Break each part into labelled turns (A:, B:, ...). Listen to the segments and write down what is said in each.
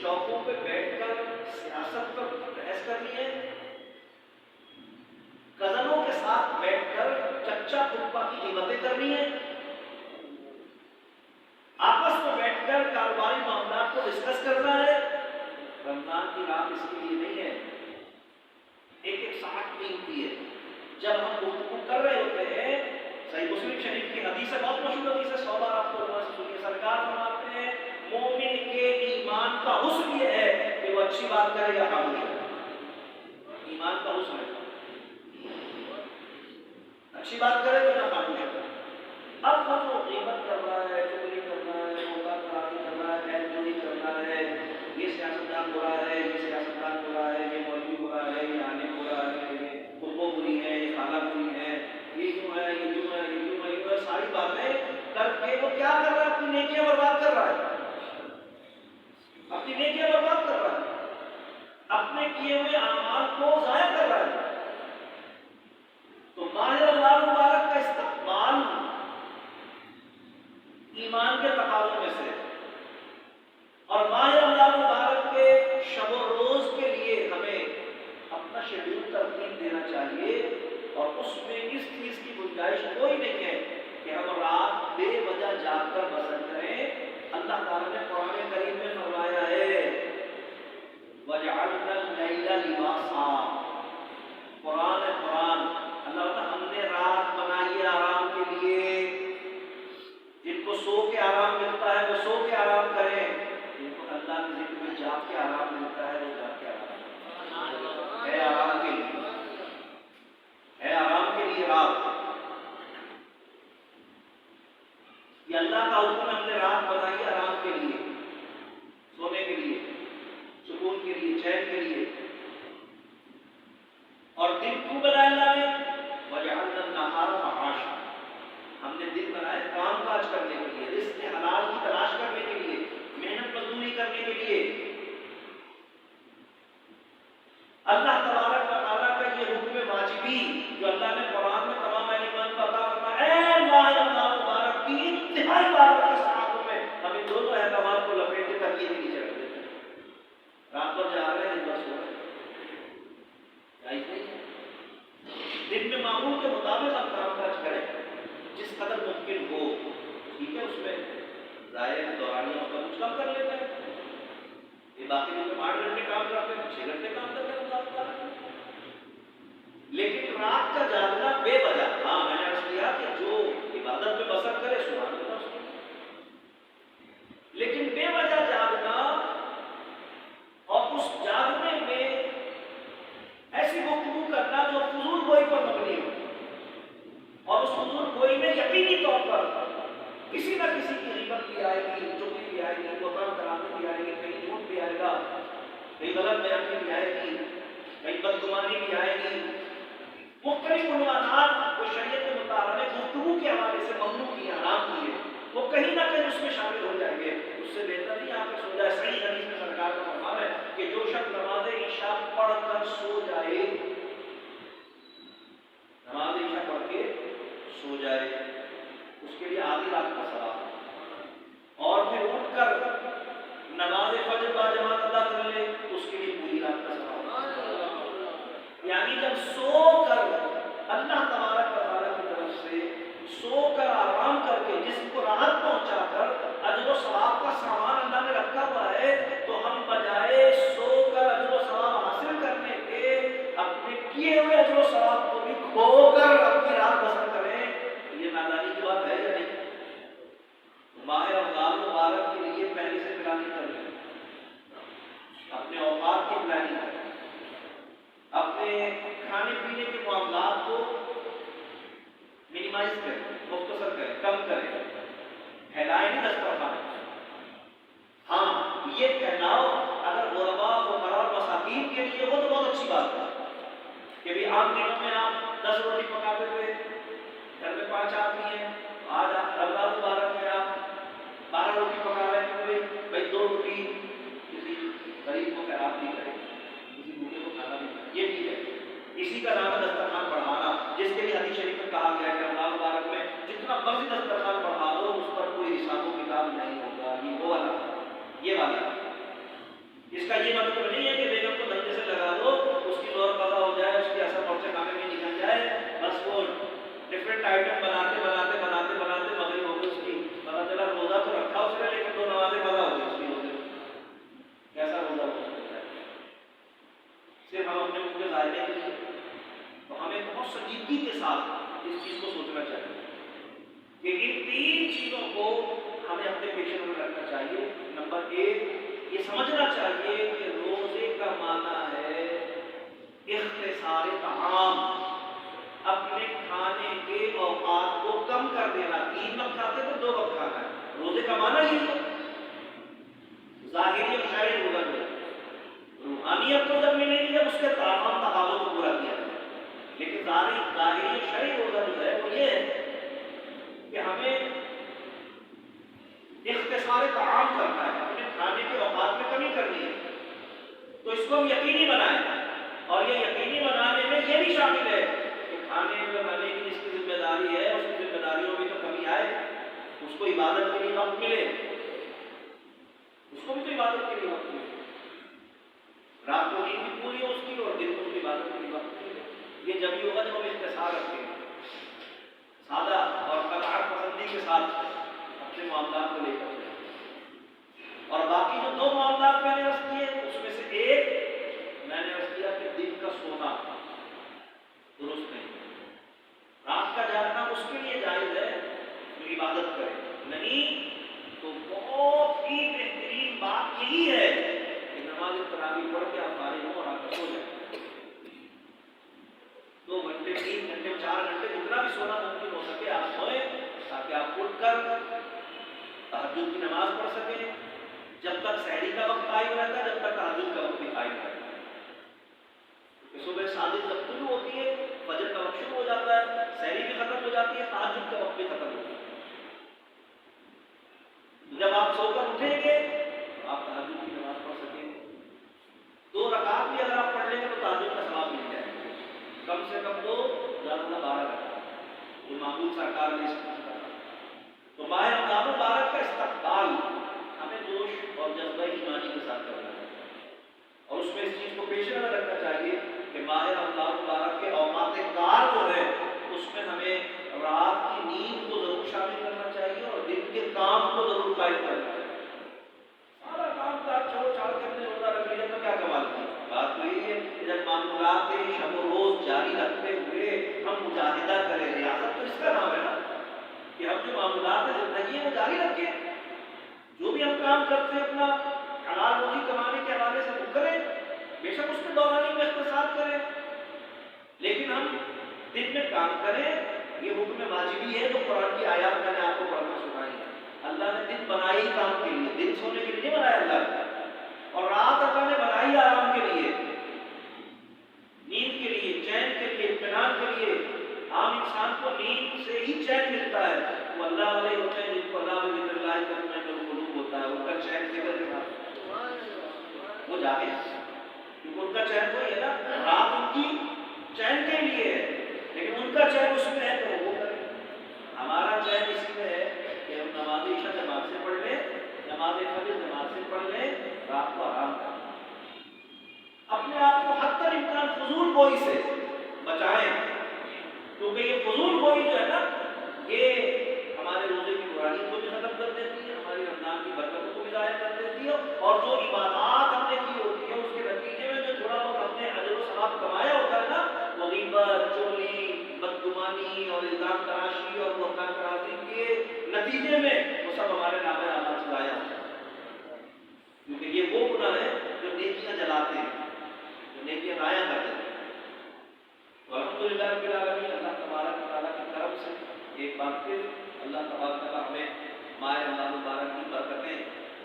A: چوکوں پہ بیٹھ کر سیاست پر بحث کرنی ہے، کزنوں کے ساتھ بیٹھ کر چچا پھپھا کی قیمتیں کرنی ہے، آپس میں بیٹھ کر کاروباری معاملات کو ڈسکس کرنا ہے. رمضان کی رات اس کے لیے نہیں ہے. ایک ساتھ قیمتی ہے. جب ہم گفتگو کر رہے ہوتے ہیں، صحیح مسلم شریف کی حدیث ہے، بہت مشہور حدیث ہے، 100 بار آپ کو سنیے. سرکار فرماتے ہیں مومن کے ایمان کا حسن یہ ہے کہ وہ اچھی بات کرے یا خاموش کرے. ایمان کا حسن ہے اچھی بات کرے تو نہ خاموش کرے. اب وہ غیبت کر رہا ہے، چغلی کر رہا ہے، موقع خرابی کر رہا ہے، خیرگوئی کر رہا ہے، یہ سیاستدان ہو رہا ہے، یہ سیاستدان ہو رہا ہے، یہ مولوی ہو رہا ہے، یہ عالم ہو رہا ہے، یہ پھپھو بری ہے، یہ خالہ بری ہے، یہ کیوں ہے، یہ کیوں ہے، یہ کیوں ہے، یہ کیوں ہے، ساری باتیں کر کے وہ کیا کر رہا ہے؟ اپنی نیکیاں برباد کر رہا ہے. اپنی نیکیاں برباد کر رہا ہے، اپنے کیے ہوئے اعمال کو ضائع کر رہا ہے. تو ماہ رمضان مبارک کا استقبال ایمان کے تقاضوں میں سے، اور ماہ رمضان مبارک کے شب و روز کے لیے ہمیں اپنا شیڈول ترتیب دینا چاہیے. اور اس میں اس چیز کی گنجائش کوئی نہیں ہے کہ ہم رات بے وجہ جاگ کر بسر کریں. اللہ تعالیٰ نے قرآن کریم میں فرمایا ہے وَجَعَلْنَا اللَّيْلَ لِبَاسًا. قرآن اللہ تعالیٰ ہم نے رات بنائی ہے آرام کے لیے. جن کو سو کے آرام ملتا ہے وہ سو کے آرام کریں، جن کو اللہ کے ذکر میں جاگ کے آرام ملتا ہے وہ جاگ کے آرام ہے. آرام کے لیے ہے، آرام کے لیے رات. یہ اللہ کا حکم ہے، ہم نے رات بنائی ہے آرام کے لیے، سونے کے لیے، سکون کے لیے، چین کے لیے. اور دن کیوں بنایا اللہ نے؟ وَجَعَلْنَا النَّهَارَ مَعَاشًا. ہم نے دن بنائے کام کاج کرنے کے لیے، رزق حلال کی تلاش کرنے کے لیے، محنت مزدوری کرنے کے لیے. اللہ تبارک و تعالیٰ کا یہ حکم واجبی جو اللہ نے قرآن میں تمام ایمان کو عطا فرمایا، اے ماہ رمضان مبارک کی انتہائی بارہ کے ساعتوں میں ہم ان دونوں احکامات کو لپیٹ کے تکیے کے نیچے رکھ دیتے ہیں. رات بھر جا رہے ہیں، دن بھر سو رہے ہیں. دن میں معمول کے مطابق ہم کام کاج کریں جس قدر ممکن ہو، ٹھیک ہے. اس میں ظاہر دورانیہ ہوتا کچھ کم کر لیتے ہیں. یہ باقی دن میں 8 گھنٹے کام کرتے ہیں، 6 گھنٹے کام کرتے ہیں. لیکن رات کا جاگنا بے وجہ، ہاں میں نے عرض کیا کہ جو عبادت میں بسر کرے سبحان اللہ، لیکن بے وجہ جاگنا اور اس جاگنے میں ایسی گفتگو کرنا جو فضول گوئی پر مبنی ہو، اور اس فضول گوئی میں یقینی طور پر کسی نہ کسی کی غیبت بھی آئے گی، چغلی بھی آئے گی، بہتان کرامی بھی آئے گی، کہیں جھوٹ بھی آئے گا، کہیں غلط بیانی بھی آئے گی، کہیں بدگمانی بھی آئے گی. مختلف عنوانات وہ شریعت کے مطابق گفتگو کے حوالے سے ممنوع کیے، حرام کیے، وہ کہیں نہ کہیں اس میں شامل ہو جائیں گے. اس سے بہتر نہیں آپ سو جائے. صحیح حدیث میں سرکار کا فرمان ہے کہ جو شخص نماز عشاء پڑھ کر سو جائے، نماز عشاء پڑھ کے سو جائے، اس کے لیے آدھی رات کا ثواب ہے. اور پھر اٹھ کر نماز فجر باجماعت ادا کر لے، اس کے لیے پوری رات کا ثواب. یعنی جب سو کر اللہ تبارک و تعالیٰ کی طرف سے سو کر آرام کر کے جسم کو راحت پہنچا کر اجر و ثواب کا سامان اللہ نے رکھا ہوا ہے، تو ہم بجائے سو کر اجر و ثواب حاصل کرنے کے اپنے کیے ہوئے اجر و ثواب کو بھی کھو کر اپنی رات بسر کریں. یہ نادانی کی بات ہے یا نہیں؟ ماہ رمضان مبارک کے لیے پہلے سے پلاننگ کر لیں، اپنے اوقات کی پلاننگ کریں، اپنے کھانے پینے کے معاملات کو منیمائز کریں، مختصر کریں، کم کریں. پھیلائیں نہیں دسترخوان. ہاں یہ پھیلاؤ اگر غرباء فقراء اور مساکین کے لیے ہو تو بہت اچھی بات ہے کہ بھی عام دنوں میں آپ 10 روٹی پکاتے ہوئے گھر میں 5 آدمی ہیں، آج آپ رمضان مبارک میں آپ 12 روٹی پکا رہے ہیں، بھائی 2 روٹی کسی غریب کو خیرات نہیں کرے، کسی بھوکے کو کھانا نہیں کرے. یہ ٹھیک ہے. اسی کا نام ہے دسترخوان بڑھانا، جس کے لیے حدیث شریف میں کہا گیا ہے کہ رمضان مبارک میں جتنا مرضی دسترخوان بڑھا دو اس پر کوئی حساب و کتاب نہیں ہوگا. یہ وہ والا، یہ والا. پیش نظر رکھنا چاہیے. نمبر ایک یہ سمجھنا چاہیے کہ روزے کا معنی ہے اختصار طعام، اپنے کھانے کے اوقات کو کم کر دینا. 3 وقت کھاتے تو 2 وقت کھانا ہے. روزے کا معنی یہ ہے. ظاہری اور شرعی روزہ میں روحانیت تو جب ملے گی جب اس کے تمام تقاضوں کو پورا کیا جائے. لیکن ظاہری اور شرعی روزہ جو ہے وہ یہ ہے کہ ہمیں اختصار طعام کرنا ہے، اپنے کھانے کے اوقات میں کمی کرنی ہے. تو اس کو ہم یقینی بنائیں، اور یہ یقینی بنانے میں یہ بھی شامل ہے کہ کھانے میں بنانے کی جس کی ذمہ داری ہے اس کی ذمہ داریوں میں تو کمی آئے، اس کو عبادت کے لیے وقت ملے، اس کو بھی تو عبادت کے لیے وقت ملے. رات کو نیند بھی پوری ہو اس کی اور دن کو بھی عبادت کے لیے وقت ملے. یہ جب ہی ہوگا جب ہم اختصار رکھیں گے، سادہ اور قناعت پسندی کے ساتھ اپنے معاملات کو لے کر. اور باقی جو 2 معاملات میں نے عرض کیے اس میں سے ایک میں نے عرض کیا کہ دن کا سونا درست نہیں، رات کا جاگنا اس کے لیے جائز ہے جو عبادت کرے، نہیں تو بہت ہی بہترین بات یہی ہے کہ نماز تراویح پڑھ کے آپ فارغ ہوں اور آپ سو جائیں. 2 گھنٹے 3 گھنٹے 4 گھنٹے جتنا بھی سونا ممکن ہو سکے آپ سوئیں تاکہ آپ اٹھ کر تہجد کی نماز پڑھ سکیں. جب تک سحری کا وقت قائم رہتا ہے جب تک تہجد کا وقت بھی قائم رہتا ہے. صبح صادق جب شروع ہوتی ہے فجر کا وقت شروع ہو جاتا ہے، سحری بھی ختم ہو جاتی ہے، تہجد کا وقت بھی ختم ہو جاتا ہے. جب آپ سو کر اٹھیں گے تو آپ تہجد کی نماز پڑھ سکیں گے. 2 رکعت بھی اگر آپ پڑھ لیں گے تو تہجد کا ثواب مل جائے گا. کم سے کم 2 زیادہ 12 رکعت جو معمول سرکار نے اس تو ماہ رمضان المبارک کا استقبال ہمیں جوش اور جذبہ ایمانی کے ساتھ کرنا ہے. اور اس میں اس چیز کو پیش نظر رکھنا چاہیے کہ ماہ رمضان المبارک کے اوقات کار جو ہے اس میں ہمیں رات کی نیند کو ضرور شامل کرنا چاہیے اور دن کے کام کو ضرور قائم کرنا چاہیے. سارا کام کاج چھوڑ چھاڑ کے اپنے روزہ رکھ لیا تو کیا کمال کی بات تو یہ ہے کہ جب معمولات شب و روز جاری رکھتے ہوئے ہم مجاہدہ کریں. ریاست تو اس کا نام ہے نا کہ ہم جو معاملات زندگی ہے وہ جاری رکھیں. جو بھی ہم کام کرتے ہیں اپنا حلال روزی کمانے کے حوالے سے وہ کریں، بے شک اس کے دورانی میں اختصار کریں، لیکن ہم دن میں کام کریں. یہ حکم واجبی ہے جو قرآن کی آیات میں نے آپ کو پڑھنا سنائی ہے. اللہ نے دن بنائی ہی کام کے لیے، دن سونے کے لیے نہیں بنایا اللہ نے، اور رات اللہ نے بنائی آرام کے لیے، نیند کے لیے، چین کے لیے، اطمینان کے لیے. عام انسان کو نیند سے ہی چین ملتا ہے. وہ اللہ والے ہوتے ہیں جن کو اللہ ذکر اللہ کرنے میں قلوب ہوتا ہے، ان کا چین ذکر کے ساتھ وہ جاگے کیونکہ ان کا چین وہی ہے نا. رات ان کی چین کے لیے ہے لیکن ان کا چین اس میں ہے تو وہ کرے. ہمارا چین اسی میں ہے کہ ہم نماز عشاء جماعت سے پڑھ لیں، نماز فجر جماعت سے پڑھ لیں، رات کو آرام کریں. اپنے آپ کو حتی الامکان فضول گوئی سے بچائیں کیونکہ یہ فضول گوئی جو ہے نا یہ ہمارے روزے کی برائیوں کو بھی ختم کر دیتی ہے، ہماری رمضان کی برکتوں کو بھی ضائع کر دیتی ہے. اور جو عبادات ہم نے کی ہوتی ہے اس کے نتیجے میں جو تھوڑا بہت ہم نے اجر و ثواب کمایا ہوتا ہے نا، وہ غیبت، چغلی، بدگمانی اور الزام تراشی اور بہتان تراشی کے نتیجے میں وہ سب ہمارے نامہ اعمال سے ضائع ہوتا ہے. کیونکہ یہ وہ گناہ ہے جو نیکیاں جلاتے ہیں، جو نیکیاں ضائع کرتے ہیں. الحمدللہ رب العالمین، اللہ تبارک و تعالیٰ کی طرف سے ایک بار پھر اللہ تبارک و تعالیٰ ہمیں ماہ رمضان المبارک کی برکتیں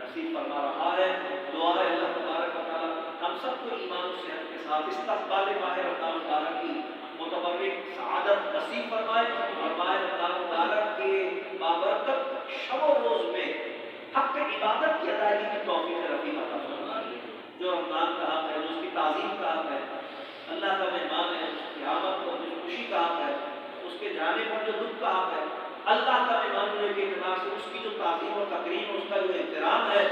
A: نصیب فرما رہا ہے. دعا ہے اللہ تبارک و تعالیٰ ہم سب کو ایمان و صحت کے ساتھ استقبال ماہ رمضان المبارک کی متبرک سعادت نصیب فرمائے اور ماہ رمضان المبارک کے بابرکت شب و روز میں حق عبادت کی ادائیگی کی توفیق رفیق عطا فرمائے. جو رمضان کا حق ہے، جو اس کی تعظیم کا حق ہے، اللہ کا مہمان ہے، اس کی آمد پر جو خوشی کا حق ہے، اس کے جانے پر جو دکھ کا حق ہے، اللہ کا مہمان ہونے کے اعتبار سے اس کی جو تعظیم اور تقریم اور اس کا جو احترام ہے